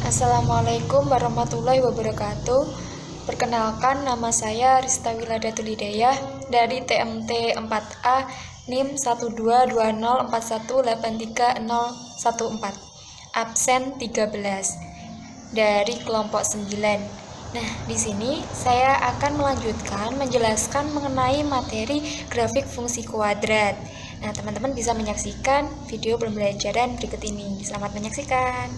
Assalamualaikum warahmatullahi wabarakatuh. Perkenalkan, nama saya Rista Wiladatul Hidayah dari TMT 4A NIM 12204183014, absen 13 dari kelompok 9. Nah, di sini saya akan melanjutkan menjelaskan mengenai materi grafik fungsi kuadrat. Nah, teman-teman bisa menyaksikan video pembelajaran berikut ini. Selamat menyaksikan.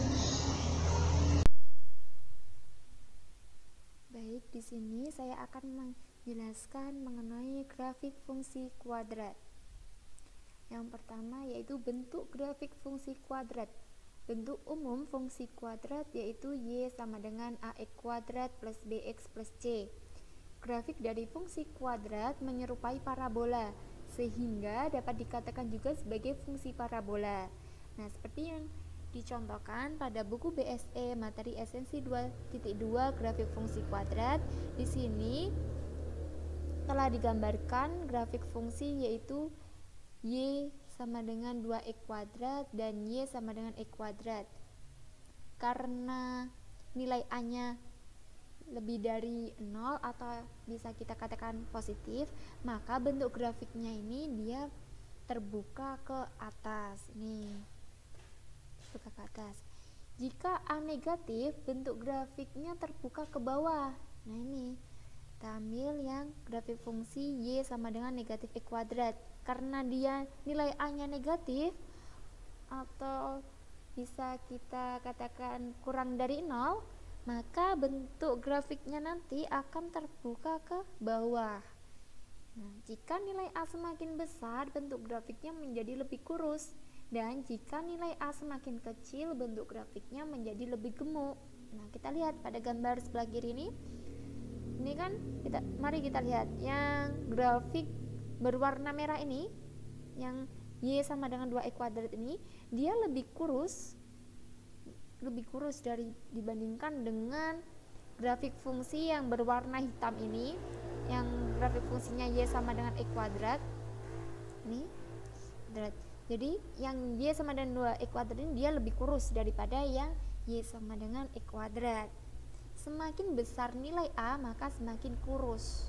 Baik, di sini saya akan menjelaskan mengenai grafik fungsi kuadrat. Yang pertama yaitu bentuk grafik fungsi kuadrat. Bentuk umum fungsi kuadrat yaitu y sama dengan ax kuadrat plus bx plus c. Grafik dari fungsi kuadrat menyerupai parabola, sehingga dapat dikatakan juga sebagai fungsi parabola. Nah, seperti yang dicontohkan pada buku BSE materi esensi 2.2 grafik fungsi kuadrat. Di sini telah digambarkan grafik fungsi yaitu y sama dengan 2x kuadrat dan y sama dengan x kuadrat. Karena nilai a-nya lebih dari 0 atau bisa kita katakan positif, maka bentuk grafiknya ini dia terbuka ke atas. Nih, terbuka ke atas. Jika A negatif, bentuk grafiknya terbuka ke bawah. Nah, ini kita ambil yang grafik fungsi y sama dengan negatif x kuadrat. Karena dia nilai a-nya negatif atau bisa kita katakan kurang dari 0, maka bentuk grafiknya nanti akan terbuka ke bawah. Nah, jika nilai a semakin besar, bentuk grafiknya menjadi lebih kurus. Dan jika nilai A semakin kecil, bentuk grafiknya menjadi lebih gemuk. Nah, kita lihat pada gambar sebelah kiri ini. Ini kan mari kita lihat yang grafik berwarna merah ini, yang y sama dengan 2x kuadrat ini, dia lebih kurus dibandingkan dengan grafik fungsi yang berwarna hitam ini, yang grafik fungsinya y sama dengan x kuadrat. Ini jadi yang y sama dengan 2x kuadrat ini dia lebih kurus daripada yang y sama dengan x kuadrat. Semakin besar nilai a, maka semakin kurus.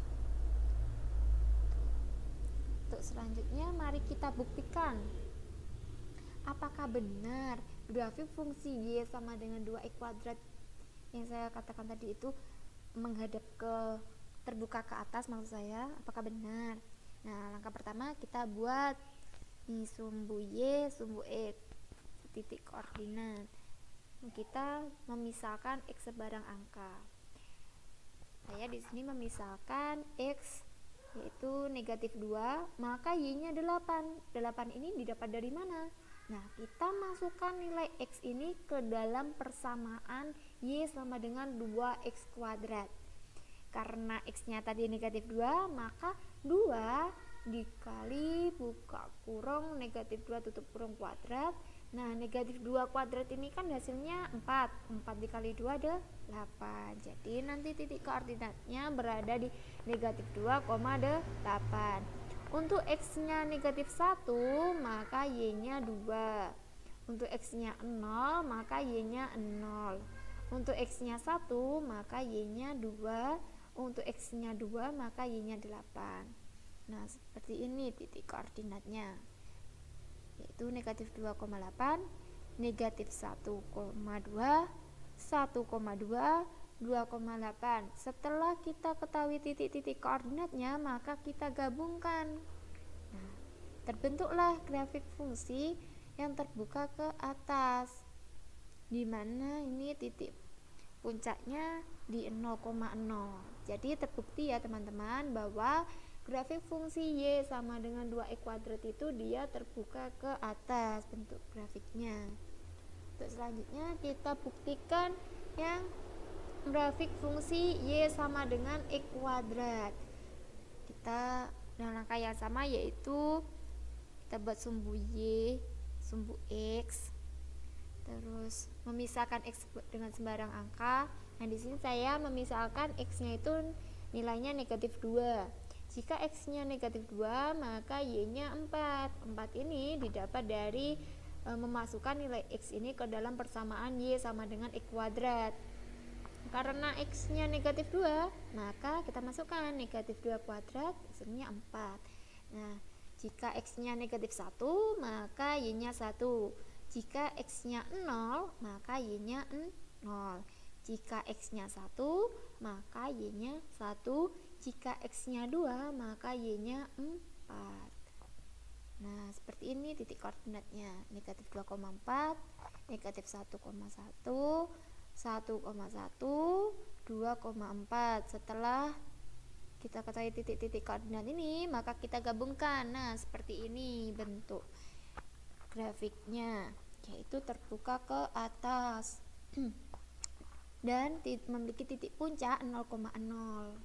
Untuk selanjutnya mari kita buktikan apakah benar grafik fungsi y sama dengan 2x kuadrat yang saya katakan tadi itu menghadap ke terbuka ke atas, maksud saya, apakah benar. Nah, langkah pertama kita buat ini sumbu y, sumbu x, titik koordinat. Kita memisahkan x sebarang angka. Saya di sini memisahkan x yaitu negatif 2, maka y-nya 8. 8 ini didapat dari mana? Nah, kita masukkan nilai x ini ke dalam persamaan y sama dengan 2x kuadrat. Karena x-nya tadi negatif 2, maka 2 dikali buka kurung negatif 2 tutup kurung kuadrat. Nah, negatif 2 kuadrat ini kan hasilnya 4 dikali 2 ada 8. Jadi nanti titik koordinatnya berada di negatif 2, 8. Untuk x-nya negatif 1, maka y-nya 2. Untuk x-nya 0, maka y-nya 0. Untuk x-nya 1, maka y-nya 2. Untuk x-nya 2, maka y-nya 8. Nah, seperti ini titik koordinatnya, yaitu negatif 2,8, negatif 1,2, 1,2, 2,8. Setelah kita ketahui titik-titik koordinatnya, maka kita gabungkan. Nah, terbentuklah grafik fungsi yang terbuka ke atas, di mana ini titik puncaknya di 0,0. Jadi terbukti ya teman-teman bahwa grafik fungsi y sama dengan 2x kuadrat itu dia terbuka ke atas bentuk grafiknya. Untuk selanjutnya kita buktikan yang grafik fungsi y sama dengan x kuadrat. Kita dengan langkah yang sama, yaitu kita buat sumbu y, sumbu x, terus memisahkan x dengan sembarang angka. Nah, di sini saya memisahkan x-nya itu nilainya negatif 2. Jika x-nya negatif 2, maka y-nya 4. 4 ini didapat dari memasukkan nilai X ini ke dalam persamaan Y sama dengan X kuadrat. Karena X nya negatif 2, maka kita masukkan negatif 2 kuadrat, hasilnya 4. Nah, jika X nya negatif 1, maka Y nya 1. Jika X nya 0, maka Y nya 0. Jika X nya 1, maka Y nya 1. Jika X nya 2, maka Y nya 4. Nah, seperti ini titik koordinatnya, negatif 2,4, negatif 1,1, 1,1, 2,4. Setelah kita ketahui titik-titik koordinat ini, maka kita gabungkan. Nah, seperti ini bentuk grafiknya, yaitu terbuka ke atas dan memiliki titik puncak 0,0.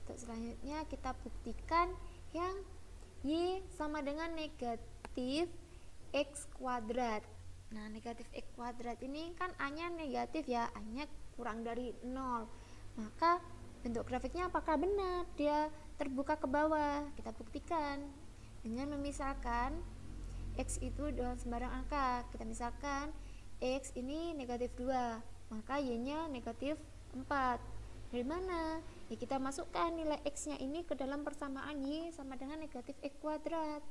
Untuk selanjutnya kita buktikan yang Y sama dengan negatif X kuadrat. Nah, negatif X kuadrat ini kan A-nya negatif ya, A-nya kurang dari 0. Maka bentuk grafiknya apakah benar? Dia terbuka ke bawah. Kita buktikan dengan memisahkan X itu dengan sembarang angka. Kita misalkan X ini negatif 2, maka Y-nya negatif 4. Dari mana? Ya, kita masukkan nilai X-nya ini ke dalam persamaan Y sama dengan negatif X kuadrat.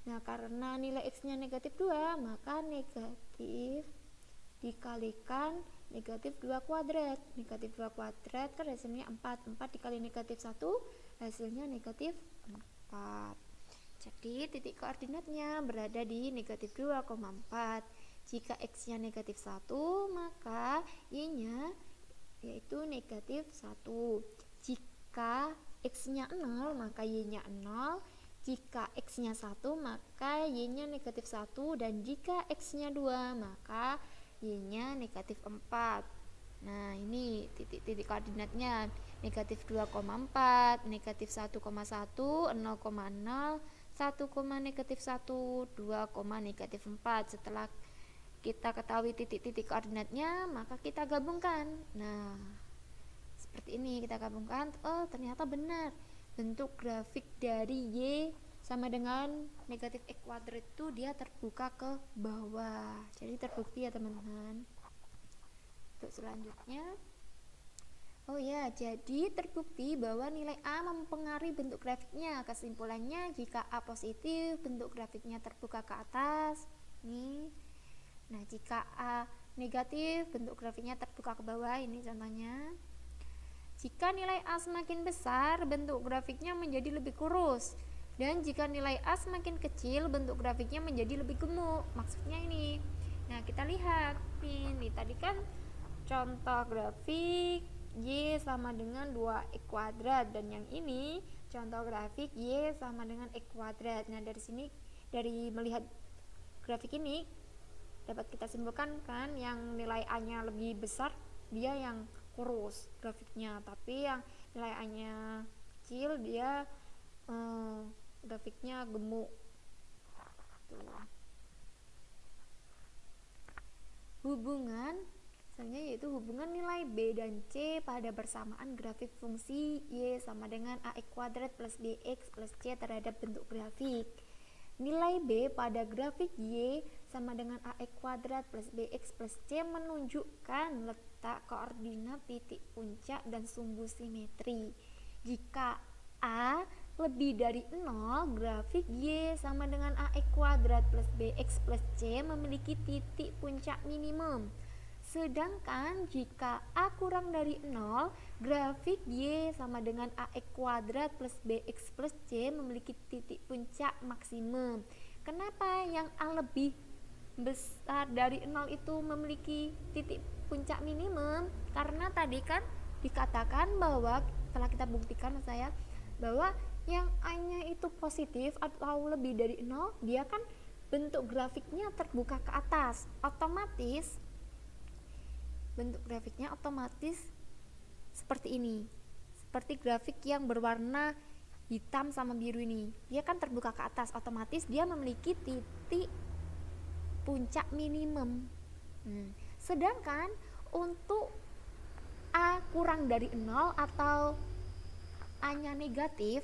Nah, karena nilai X-nya negatif 2, maka negatif dikalikan negatif 2 kuadrat. Negatif 2 kuadrat kan hasilnya 4. 4 dikali negatif 1, hasilnya negatif 4. Jadi, titik koordinatnya berada di negatif 2,4. Jika X-nya negatif 1, maka Y-nya yaitu negatif 1. Jika X-nya 0, maka Y-nya 0. Jika X-nya 1, maka Y-nya negatif 1. Dan jika X-nya 2, maka Y-nya negatif 4. Nah, ini titik-titik koordinatnya, negatif 2,4, negatif 1,1, 0,0, 1, negatif 1, 2, negatif 4. Setelah kita ketahui titik-titik koordinatnya, maka kita gabungkan. Nah, seperti ini kita gabungkan. Oh, ternyata benar, bentuk grafik dari Y sama dengan negatif X kuadrat itu dia terbuka ke bawah. Jadi terbukti ya teman-teman. Untuk selanjutnya, oh ya, jadi terbukti bahwa nilai A mempengaruhi bentuk grafiknya. Kesimpulannya, jika A positif, bentuk grafiknya terbuka ke atas. Nih. Nah, jika A negatif, bentuk grafiknya terbuka ke bawah. Ini contohnya. Jika nilai A semakin besar, bentuk grafiknya menjadi lebih kurus. Dan jika nilai A semakin kecil, bentuk grafiknya menjadi lebih gemuk. Maksudnya ini. Nah, kita lihat. Ini tadi kan contoh grafik Y sama dengan 2X kuadrat. Dan yang ini contoh grafik Y sama dengan X kuadrat. Nah, dari sini, dari melihat grafik ini, dapat kita simpulkan kan yang nilai A-nya lebih besar, dia yang kurus grafiknya, tapi yang nilai A-nya kecil, dia grafiknya gemuk. Tuh. Hubungan misalnya yaitu hubungan nilai B dan C pada persamaan grafik fungsi Y sama dengan AX kuadrat plus BX plus C terhadap bentuk grafik. Nilai B pada grafik Y sama dengan AX kuadrat plus BX plus C menunjukkan letak koordinat titik puncak dan sumbu simetri. Jika A lebih dari 0, grafik Y sama dengan AX kuadrat plus BX plus C memiliki titik puncak minimum. Sedangkan jika A kurang dari 0, grafik Y sama dengan AX kuadrat plus BX plus C memiliki titik puncak maksimum. Kenapa yang A lebih besar dari 0 itu memiliki titik puncak minimum? Karena tadi kan dikatakan bahwa setelah kita buktikan bahwa yang A-nya itu positif atau lebih dari 0, dia kan bentuk grafiknya terbuka ke atas. Otomatis bentuk grafiknya otomatis seperti ini, seperti grafik yang berwarna hitam sama biru ini. Dia kan terbuka ke atas, otomatis dia memiliki titik puncak minimum. Sedangkan untuk A kurang dari 0 atau A nya negatif,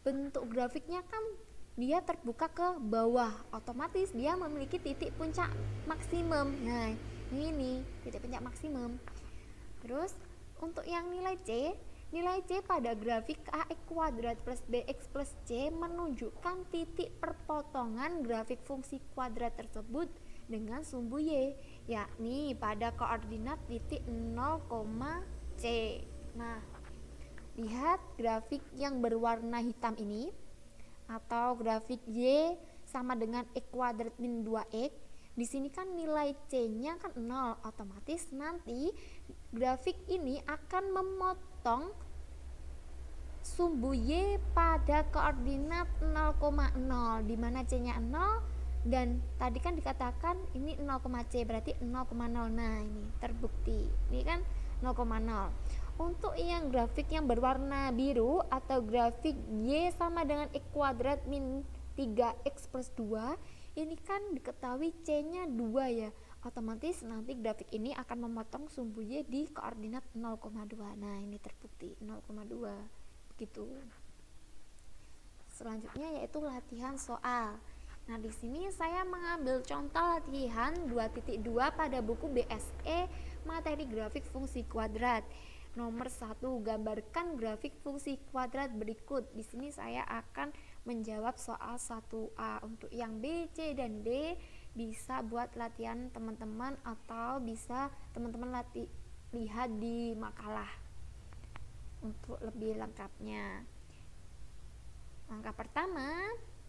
bentuk grafiknya kan dia terbuka ke bawah, otomatis dia memiliki titik puncak maksimum. Nah, ini titik puncak maksimum. Terus untuk yang nilai C pada grafik AX kuadrat plus BX plus C menunjukkan titik perpotongan grafik fungsi kuadrat tersebut dengan sumbu Y, yakni pada koordinat titik 0, C. Nah, lihat grafik yang berwarna hitam ini, atau grafik Y sama dengan X kuadrat min 2X. Di sini kan nilai C-nya kan 0, otomatis nanti grafik ini akan memotong sumbu Y pada koordinat 0,0, di mana C-nya 0 dan tadi kan dikatakan ini 0,C, berarti 0,0. Nah, ini terbukti. Ini kan 0,0. Untuk yang grafik yang berwarna biru atau grafik Y sama dengan X kuadrat min 3X plus 2, ini kan diketahui C-nya 2 ya. Otomatis nanti grafik ini akan memotong sumbu Y di koordinat 0,2. Nah, ini terbukti 0,2. Gitu. Selanjutnya yaitu latihan soal. Nah, di sini saya mengambil contoh latihan 2.2 pada buku BSE materi grafik fungsi kuadrat. Nomor 1, gambarkan grafik fungsi kuadrat berikut. Di sini saya akan menjawab soal 1A. Untuk yang B, C, dan D bisa buat latihan teman-teman atau bisa teman-teman lihat di makalah untuk lebih lengkapnya. Langkah pertama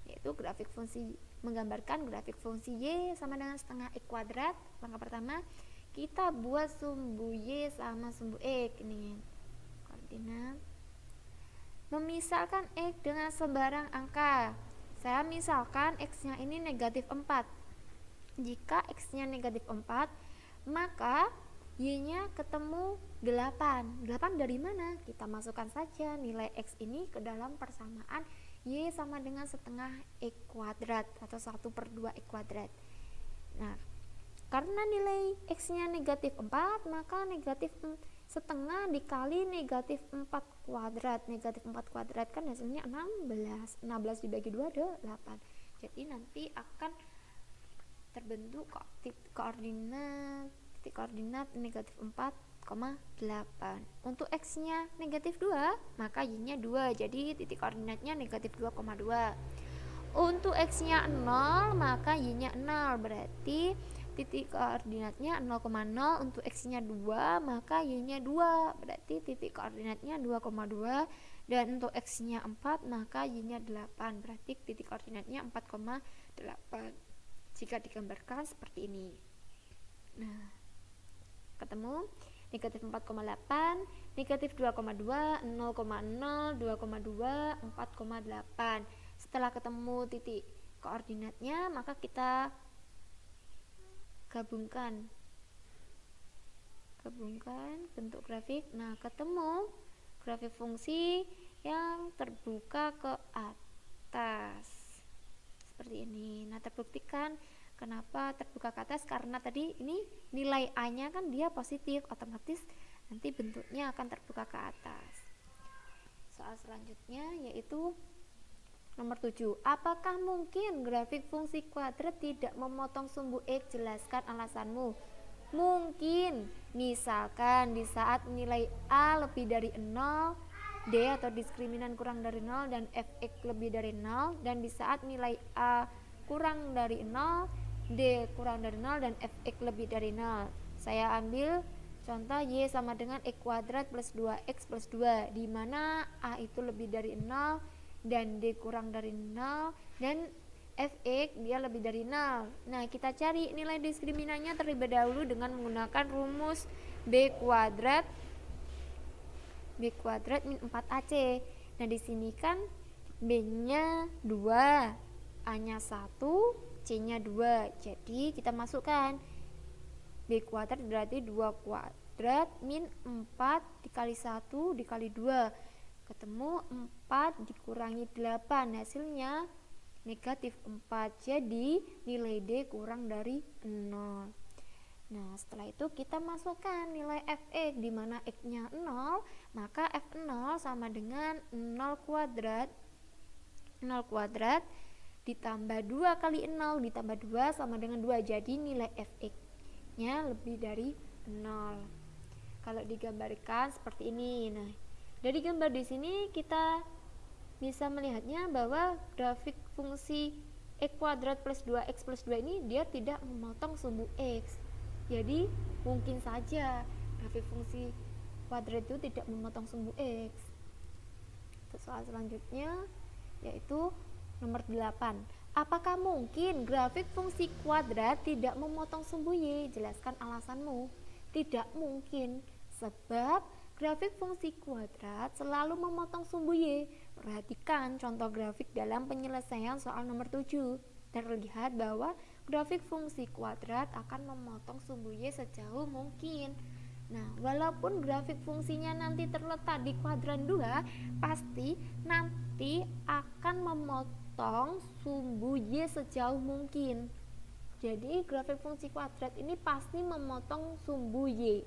yaitu grafik fungsi, menggambarkan grafik fungsi Y sama dengan setengah X kuadrat. Langkah pertama, kita buat sumbu Y sama sumbu X. Ini koordinat. Memisahkan X dengan sembarang angka. Saya misalkan X-nya ini negatif 4. Jika X-nya negatif 4, maka Y-nya ketemu 8. 8 dari mana? Kita masukkan saja nilai X ini ke dalam persamaan Y sama dengan setengah X kuadrat atau 1/2 X kuadrat. Nah, karena nilai X-nya negatif 4, maka negatif setengah dikali negatif 4 kuadrat. Negatif 4 kuadrat kan hasilnya 16. 16 dibagi 2 ada 8. Jadi nanti akan terbentuk titik koordinat negatif 4,8. Untuk X-nya negatif 2, maka Y-nya 2. Jadi titik koordinatnya negatif 2,2. Untuk X-nya 0, maka Y-nya 0. Berarti titik koordinatnya 0,0. Untuk X-nya 2, maka Y-nya 2. Berarti titik koordinatnya 2,2. Dan untuk X-nya 4, maka Y-nya 8. Berarti titik koordinatnya 4,8. Jika digambarkan seperti ini. Nah, ketemu negatif 4,8, negatif 2,2, 0,0, 2,2, 4,8. Setelah ketemu titik koordinatnya, maka kita gabungkan bentuk grafik. Nah, ketemu grafik fungsi yang terbuka ke atas seperti ini. Nah, terbuktikan kenapa terbuka ke atas, karena tadi ini nilai A-nya kan dia positif, otomatis nanti bentuknya akan terbuka ke atas. Soal selanjutnya yaitu nomor 7. Apakah mungkin grafik fungsi kuadrat tidak memotong sumbu X? Jelaskan alasanmu. Mungkin, misalkan di saat nilai A lebih dari 0, D atau diskriminan kurang dari 0 dan Fx lebih dari 0, dan di saat nilai A kurang dari 0, D kurang dari 0 dan Fx lebih dari 0. Saya ambil contoh Y sama dengan X kuadrat plus 2X plus 2, di mana A itu lebih dari 0 dan D kurang dari 0 dan Fx dia lebih dari 0. Nah, kita cari nilai diskriminannya terlebih dahulu dengan menggunakan rumus B kuadrat min 4AC. Nah, di sini kan B-nya 2, A-nya 1, C-nya 2. Jadi kita masukkan B kuadrat berarti 2 kuadrat min 4 dikali 1 dikali 2. Ketemu 4 dikurangi 8, hasilnya negatif 4. Jadi nilai D kurang dari 0. Nah, setelah itu kita masukkan nilai Fx, di mana X-nya 0, maka F0 sama dengan 0 kuadrat ditambah 2 kali 0 ditambah 2 sama dengan 2. Jadi nilai fx nya lebih dari 0. Kalau digambarkan seperti ini. Nah, dari gambar di sini kita bisa melihatnya bahwa grafik fungsi x kuadrat plus 2x plus 2 ini dia tidak memotong sumbu x. Jadi mungkin saja grafik fungsi kuadrat itu tidak memotong sumbu x. Soal selanjutnya yaitu nomor 8. Apakah mungkin grafik fungsi kuadrat tidak memotong sumbu y? Jelaskan alasanmu. Tidak mungkin, sebab grafik fungsi kuadrat selalu memotong sumbu y. Perhatikan contoh grafik dalam penyelesaian soal nomor 7. Terlihat bahwa grafik fungsi kuadrat akan memotong sumbu y sejauh mungkin. Nah, walaupun grafik fungsinya nanti terletak di kuadran 2, pasti nanti akan memotong sumbu y sejauh mungkin. Jadi grafik fungsi kuadrat ini pasti memotong sumbu y.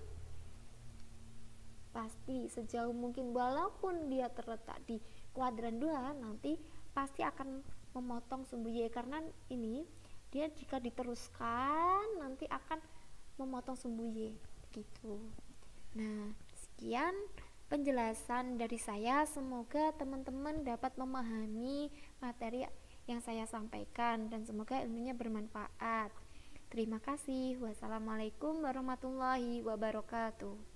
Pasti sejauh mungkin, walaupun dia terletak di kuadran 2, nanti pasti akan memotong sumbu y, karena ini dia jika diteruskan nanti akan memotong sumbu y gitu. Nah, sekian penjelasan dari saya. Semoga teman-teman dapat memahami materi yang saya sampaikan dan semoga ilmunya bermanfaat. Terima kasih. Wassalamualaikum warahmatullahi wabarakatuh.